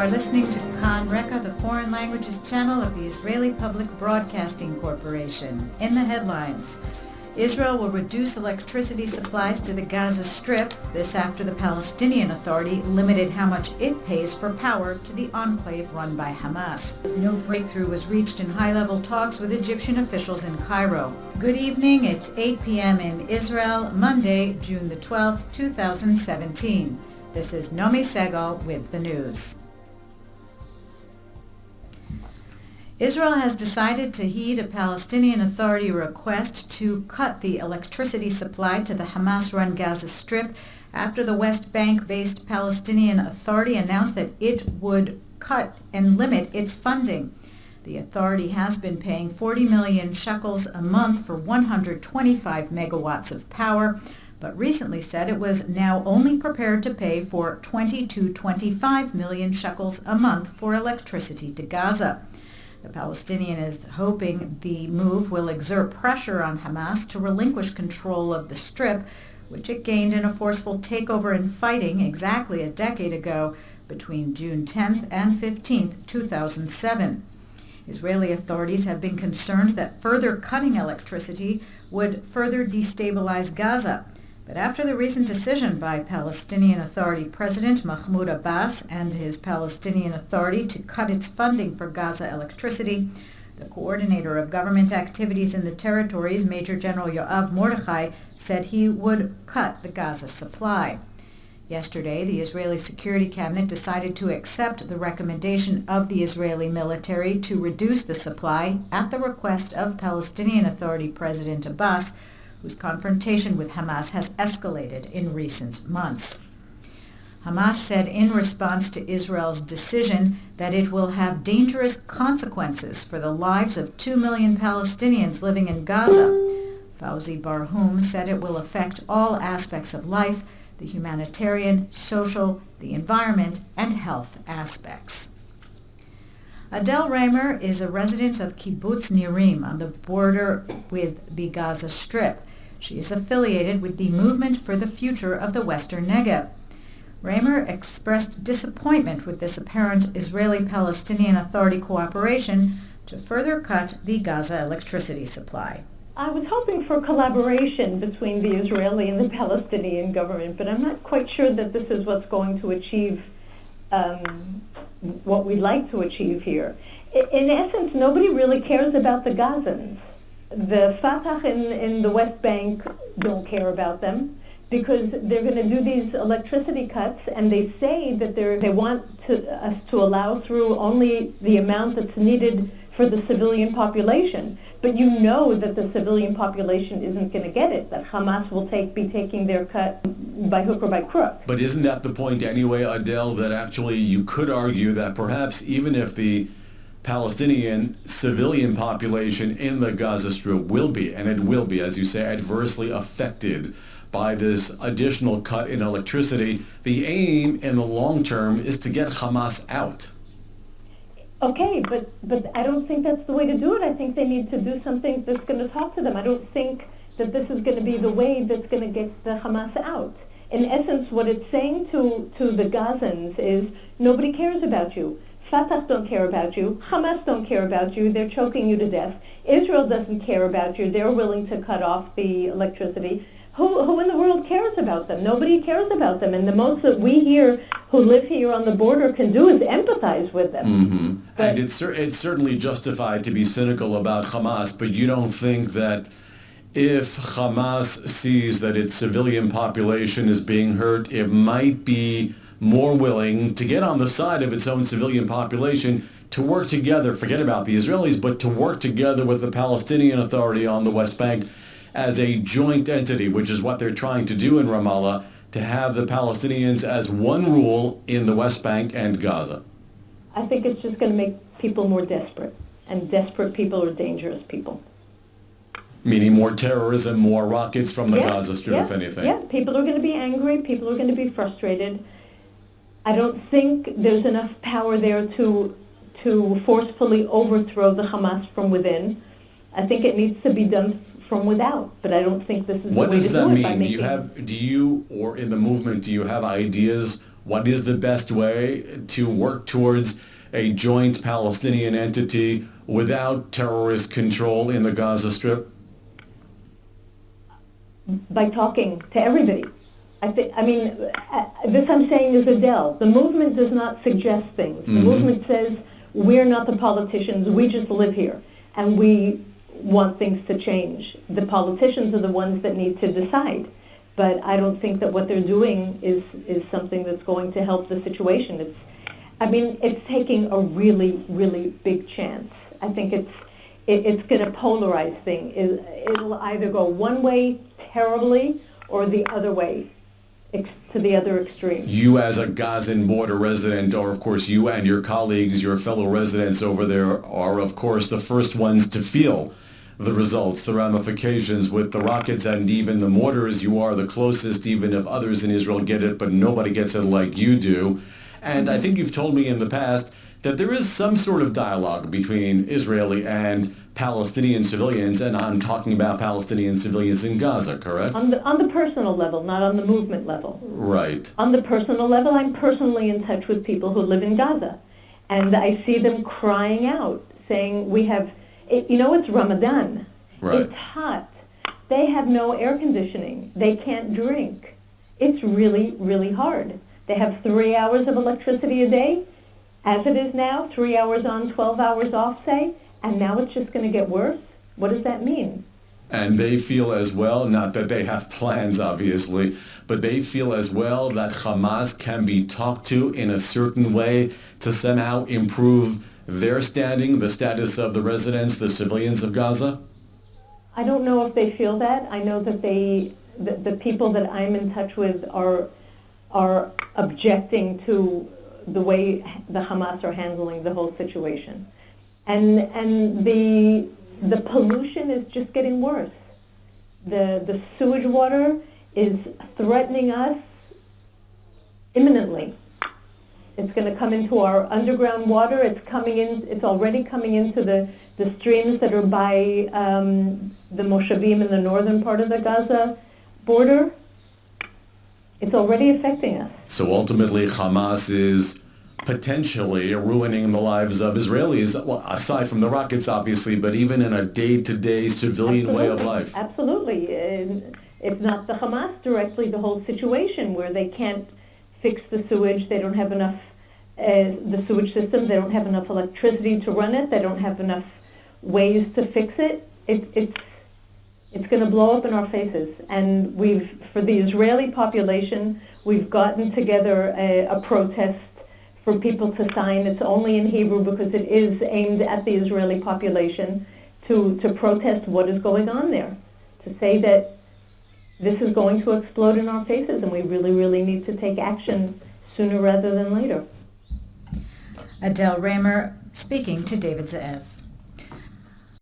are listening to Kan Reka, the foreign languages channel of the Israeli Public Broadcasting Corporation. In the headlines, Israel will reduce electricity supplies to the Gaza Strip, this after the Palestinian Authority limited how much it pays for power to the enclave run by Hamas. No breakthrough was reached in high-level talks with Egyptian officials in Cairo. Good evening, it's 8 p.m. in Israel, Monday, June the 12th, 2017. This is Nomi Segal with the news. Israel has decided to heed a Palestinian Authority request to cut the electricity supply to the Hamas-run Gaza Strip after the West Bank-based Palestinian Authority announced that it would cut and limit its funding. The authority has been paying 40 million shekels a month for 125 megawatts of power, but recently said it was now only prepared to pay for 20 to 25 million shekels a month for electricity to Gaza. The Palestinian is hoping the move will exert pressure on Hamas to relinquish control of the Strip, which it gained in a forceful takeover and fighting exactly a decade ago between June 10th and 15th, 2007. Israeli authorities have been concerned that further cutting electricity would further destabilize Gaza. But after the recent decision by Palestinian Authority President Mahmoud Abbas and his Palestinian Authority to cut its funding for Gaza electricity, the coordinator of government activities in the territories, Major General Yoav Mordechai, said he would cut the Gaza supply. Yesterday, the Israeli Security Cabinet decided to accept the recommendation of the Israeli military to reduce the supply at the request of Palestinian Authority President Abbas, whose confrontation with Hamas has escalated in recent months. Hamas said in response to Israel's decision that it will have dangerous consequences for the lives of 2 million Palestinians living in Gaza. Fawzi Barhoum said it will affect all aspects of life, the humanitarian, social, the environment, and health aspects. Adele Raemer is a resident of Kibbutz Nirim on the border with the Gaza Strip. She is affiliated with the Movement for the Future of the Western Negev. Raemer expressed disappointment with this apparent Israeli-Palestinian Authority cooperation to further cut the Gaza electricity supply. I was hoping for collaboration between the Israeli and the Palestinian government, but I'm not quite sure that this is what's going to achieve what we'd like to achieve here. In essence, nobody really cares about the Gazans. The Fatah in the West Bank don't care about them because they're going to do these electricity cuts, and they say that they want us to allow through only the amount that's needed for the civilian population. But you know that the civilian population isn't going to get it, that Hamas will be taking their cut by hook or by crook. But isn't that the point anyway, Adele, that actually you could argue that perhaps even if the Palestinian civilian population in the Gaza Strip will be, and it will be, as you say, adversely affected by this additional cut in electricity, the aim in the long term is to get Hamas out. Okay, but I don't think that's the way to do it. I think they need to do something that's going to talk to them. I don't think that this is going to be the way that's going to get the Hamas out. In essence, what it's saying to the Gazans is, nobody cares about you. Fatah don't care about you. Hamas don't care about you. They're choking you to death. Israel doesn't care about you. They're willing to cut off the electricity. Who in the world cares about them? Nobody cares about them. And the most that we here who live here on the border can do is empathize with them. Mm-hmm. And it's certainly justified to be cynical about Hamas, but you don't think that if Hamas sees that its civilian population is being hurt, it might be more willing to get on the side of its own civilian population to work together, forget about the Israelis, but to work together with the Palestinian Authority on the West Bank as a joint entity, which is what they're trying to do in Ramallah, to have the Palestinians as one rule in the West Bank and Gaza? I think it's just going to make people more desperate, and desperate people are dangerous people. Meaning more terrorism, more rockets from the Gaza Strip, if anything. Yeah, people are going to be angry, people are going to be frustrated. I don't think there's enough power there to forcefully overthrow the Hamas from within. I think it needs to be done from without, but I don't think this is the way to do it. What does that mean? Do you, or in the movement, do you have ideas What is the best way to work towards a joint Palestinian entity without terrorist control in the Gaza Strip? By talking to everybody. This I'm saying is Adele. The movement does not suggest things. The movement says, we're not the politicians, we just live here, and we want things to change. The politicians are the ones that need to decide. But I don't think that what they're doing is something that's going to help the situation. It's taking a really, really big chance. I think it's going to polarize things. It'll either go one way terribly or the other way to the other extreme. You as a Gazan border resident, or of course you and your colleagues, your fellow residents over there, are of course the first ones to feel the results, the ramifications with the rockets and even the mortars. You are the closest, even if others in Israel get it, but nobody gets it like you do. And I think you've told me in the past that there is some sort of dialogue between Israeli and Palestinian civilians, and I'm talking about Palestinian civilians in Gaza, correct? On the personal level, not on the movement level. Right. On the personal level, I'm personally in touch with people who live in Gaza, and I see them crying out, saying, it's Ramadan. Right. It's hot. They have no air conditioning. They can't drink. It's really, really hard. They have 3 hours of electricity a day. As it is now, 3 hours on, 12 hours off, say, and now it's just going to get worse? What does that mean? And they feel as well, not that they have plans obviously, but they feel as well that Hamas can be talked to in a certain way to somehow improve their standing, the status of the residents, the civilians of Gaza? I don't know if they feel that. I know that the people that I'm in touch with are objecting to the way the Hamas are handling the whole situation. And the pollution is just getting worse. The sewage water is threatening us imminently. It's going to come into our underground water. It's already coming into the streams that are by the Moshavim in the northern part of the Gaza border. It's already affecting us. So ultimately, Hamas is potentially ruining the lives of Israelis, well, aside from the rockets, obviously, but even in a day-to-day civilian way of life. Absolutely. If not the Hamas directly, the whole situation where they can't fix the sewage, they don't have enough, the sewage system, they don't have enough electricity to run it, they don't have enough ways to fix it. It's going to blow up in our faces. And for the Israeli population, we've gotten together a protest for people to sign. It's only in Hebrew because it is aimed at the Israeli population to protest what is going on there, to say that this is going to explode in our faces and we really, really need to take action sooner rather than later. Adele Raemer speaking to David Ze'ev.